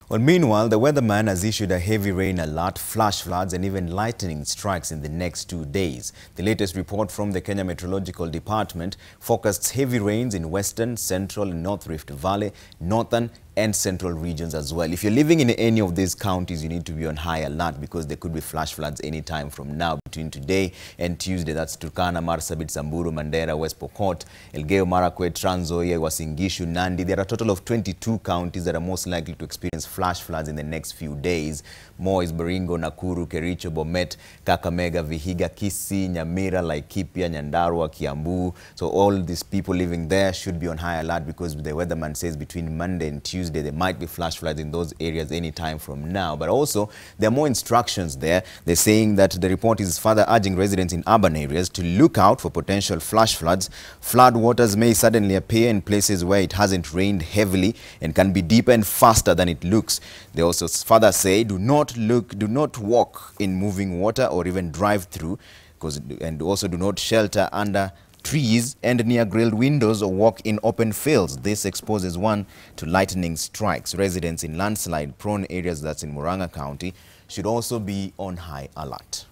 Well, meanwhile, the weatherman has issued a heavy rain alert, flash floods and even lightning strikes in the next 2 days. The latest report from the Kenya Meteorological Department forecasts heavy rains in western, central and north Rift Valley, northern and central regions as well. If you're living in any of these counties, you need to be on high alert because there could be flash floods anytime from now between today and Tuesday. That's Turkana, Marsabit, Samburu, Mandera, West Pokot, Elgeyo Marakwet, Trans Nzoia, Uasin Gishu, Nandi. There are a total of 22 counties that are most likely to experience flash floods in the next few days. More is Baringo, Nakuru, Kericho, Bomet, Kakamega, Vihiga, Kisii, Nyamira, Laikipia, Nyandarua, Kiambu. So all these people living there should be on high alert because the weatherman says between Monday and Tuesday there might be flash floods in those areas anytime from now. But also there are more instructions there. They're saying that the report is further urging residents in urban areas to look out for potential flash floods. Flood waters may suddenly appear in places where it hasn't rained heavily and can be deeper and faster than it looks. They also further say do not walk in moving water or even drive through, and also do not shelter under trees and near grilled windows or walk in open fields. This exposes one to lightning strikes. Residents in landslide prone areas, that's in Murang'a County, should also be on high alert.